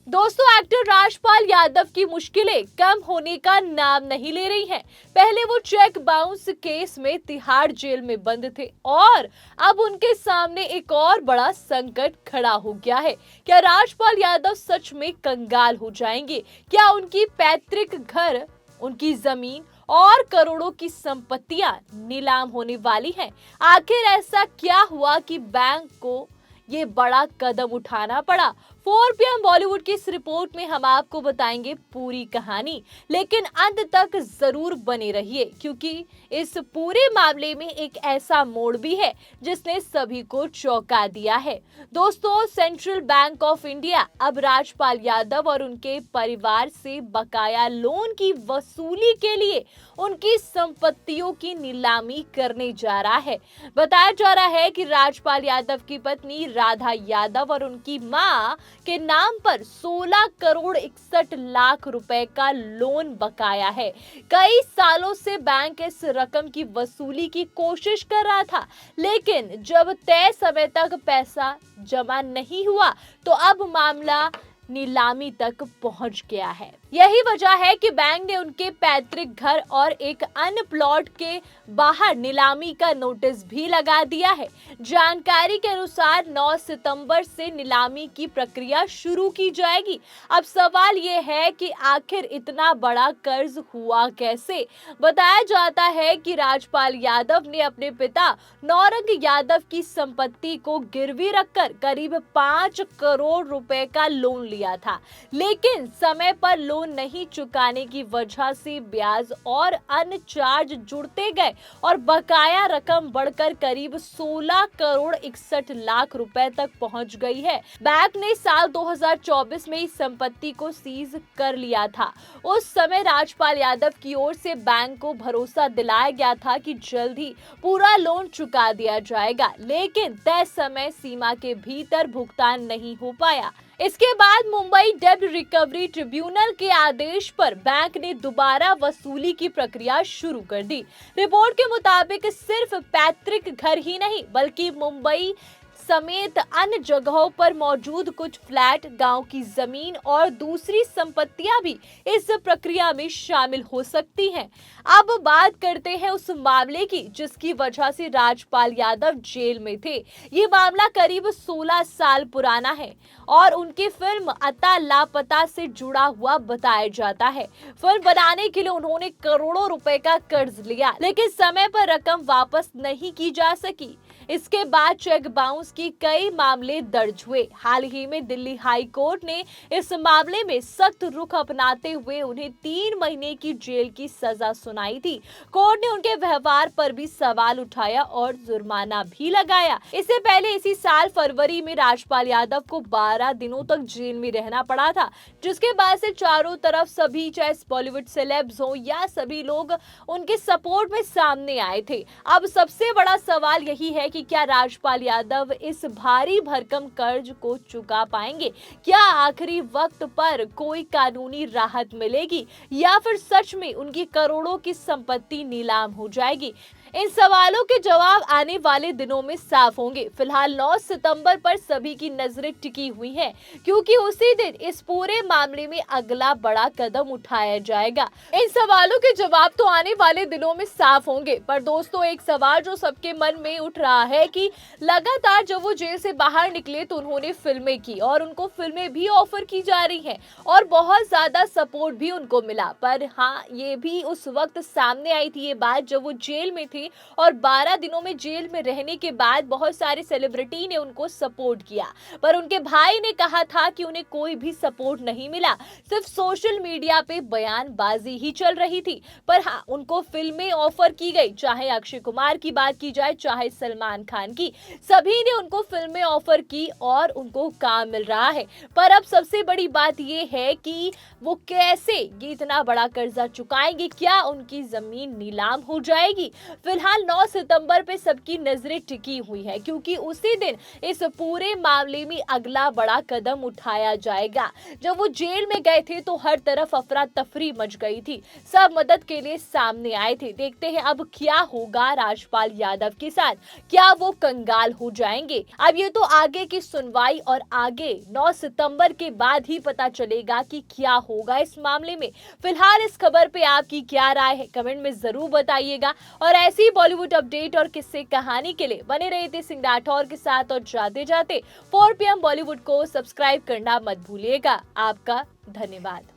दोस्तों, एक्टर राजपाल यादव की मुश्किलें कम होने का नाम नहीं ले रही हैं। पहले वो चेक बाउंस केस में तिहाड़ जेल में बंद थे और अब उनके सामने एक और बड़ा संकट खड़ा हो गया है। क्या राजपाल यादव सच में कंगाल हो जाएंगे? क्या उनकी पैतृक घर, उनकी जमीन और करोड़ों की संपत्तियां नीलाम होने वाली हैं? आखिर ऐसा क्या हुआ कि बैंक को ये बड़ा कदम उठाना पड़ा? 4 PM बॉलीवुड की इस रिपोर्ट में हम आपको बताएंगे पूरी कहानी, लेकिन अंत तक जरूर बने रहिए क्योंकि इस पूरे मामले में एक ऐसा मोड़ भी है जिसने सभी को चौंका दिया है। दोस्तों, सेंट्रल बैंक ऑफ इंडिया अब राजपाल यादव और उनके परिवार से बकाया लोन की वसूली के लिए उनकी संपत्तियों की नीलामी करने जा रहा है। बताया जा रहा है कि राजपाल यादव की पत्नी राधा यादव और उनकी मां के नाम पर 16 करोड़ 61 लाख रुपए का लोन बकाया है। कई सालों से बैंक इस रकम की वसूली की कोशिश कर रहा था, लेकिन जब तय समय तक पैसा जमा नहीं हुआ तो अब मामला नीलामी तक पहुंच गया है। यही वजह है कि बैंक ने उनके पैतृक घर और एक अन्य प्लॉट के बाहर नीलामी का नोटिस भी लगा दिया है। जानकारी के अनुसार 9 सितंबर से नीलामी की प्रक्रिया शुरू की जाएगी। अब सवाल ये है कि आखिर इतना बड़ा कर्ज हुआ कैसे? बताया जाता है कि राजपाल यादव ने अपने पिता नौरंग यादव की संपत्ति को गिरवी रखकर करीब 5 करोड़ रुपए का लोन लिया था, लेकिन समय पर लोन नहीं चुकाने की वजह से ब्याज और अन्य चार्ज जुड़ते गए और बकाया रकम बढ़कर करीब 16 करोड़ 61 लाख रुपए तक पहुंच गई है। बैंक ने साल 2024 में इस संपत्ति को सीज कर लिया था। उस समय राजपाल यादव की ओर से बैंक को भरोसा दिलाया गया था कि जल्द ही पूरा लोन चुका दिया जाएगा, लेकिन तय समय सीमा के भीतर भुगतान नहीं हो पाया। इसके बाद मुंबई डेब्ट रिकवरी ट्रिब्यूनल के आदेश पर बैंक ने दोबारा वसूली की प्रक्रिया शुरू कर दी। रिपोर्ट के मुताबिक सिर्फ पैतृक घर ही नहीं बल्कि मुंबई समेत अन्य जगहों पर मौजूद कुछ फ्लैट, गांव की जमीन और दूसरी संपत्तियां भी इस प्रक्रिया में शामिल हो सकती हैं। अब बात करते हैं उस मामले की जिसकी वजह से राजपाल यादव जेल में थे। ये मामला करीब 16 साल पुराना है और उनकी फिल्म अता लापता से जुड़ा हुआ बताया जाता है। फिल्म बनाने के लिए उन्होंने करोड़ों रुपए का कर्ज लिया, लेकिन समय पर रकम वापस नहीं की जा सकी। इसके बाद चेक बाउंस की कई मामले दर्ज हुए। हाल ही में दिल्ली हाई कोर्ट ने इस मामले में सख्त रुख अपनाते हुए उन्हें 3 महीने की जेल की सजा सुनाई थी। कोर्ट ने उनके व्यवहार पर भी सवाल उठाया और जुर्माना भी लगाया। इससे पहले इसी साल फरवरी में राजपाल यादव को 12 दिनों तक जेल में रहना पड़ा था, जिसके बाद से चारों तरफ सभी, चाहे बॉलीवुड सेलेब्स हो या सभी लोग उनके सपोर्ट में सामने आए थे। अब सबसे बड़ा सवाल यही है कि क्या राजपाल यादव इस भारी भरकम कर्ज को चुका पाएंगे? क्या आखिरी वक्त पर कोई कानूनी राहत मिलेगी या फिर सच में उनकी करोड़ों की संपत्ति नीलाम हो जाएगी? इन सवालों के जवाब आने वाले दिनों में साफ होंगे। फिलहाल 9 सितंबर पर सभी की नजरें टिकी हुई हैं, क्योंकि उसी दिन इस पूरे मामले में अगला बड़ा कदम उठाया जाएगा। इन सवालों के जवाब तो आने वाले दिनों में साफ होंगे, पर दोस्तों एक सवाल जो सबके मन में उठ रहा है कि लगातार जब वो जेल से बाहर निकले तो उन्होंने फिल्में की और उनको फिल्में भी ऑफर की जा रही हैं और बहुत ज्यादा सपोर्ट भी उनको मिला। पर हाँ, ये भी उस वक्त सामने आई थी ये बात जब वो जेल में थे और 12 दिनों में जेल में रहने के बाद बहुत सारे सेलिब्रिटी ने उनको सपोर्ट किया, पर उनके भाई ने कहा था कि उन्हें कोई भी सपोर्ट नहीं मिला, सिर्फ सोशल मीडिया पे बयानबाजी ही चल रही थी। पर हाँ, उनको फिल्में ऑफर की गई, चाहे अक्षय कुमार की बात की जाए चाहे सलमान खान की, सभी ने उनको फिल्में ऑफर की और उनको काम मिल रहा है। पर अब सबसे बड़ी बात ये है कि वो कैसे ये इतना बड़ा कर्जा चुकाएंगे? क्या उनकी जमीन नीलाम हो जाएगी? फिलहाल 9 सितंबर पे सबकी नजरें टिकी हुई हैं, क्योंकि उसी दिन इस पूरे मामले में अगला बड़ा कदम उठाया जाएगा। जब वो जेल में गए थे तो हर तरफ अफरा तफरी मच गई थी, सब मदद के लिए सामने आए थे। देखते हैं अब क्या होगा राजपाल यादव के साथ, क्या वो कंगाल हो जाएंगे? अब ये तो आगे की सुनवाई और आगे 9 सितंबर के बाद ही पता चलेगा कि क्या होगा इस मामले में। फिलहाल इस खबर पे आपकी क्या राय है, कमेंट में जरूर बताइएगा। और ऐसी बॉलीवुड अपडेट और किस्से कहानी के लिए बने रहे थे सिंह राठौर के साथ। और जाते जाते 4 PM बॉलीवुड को सब्सक्राइब करना मत भूलिएगा। आपका धन्यवाद।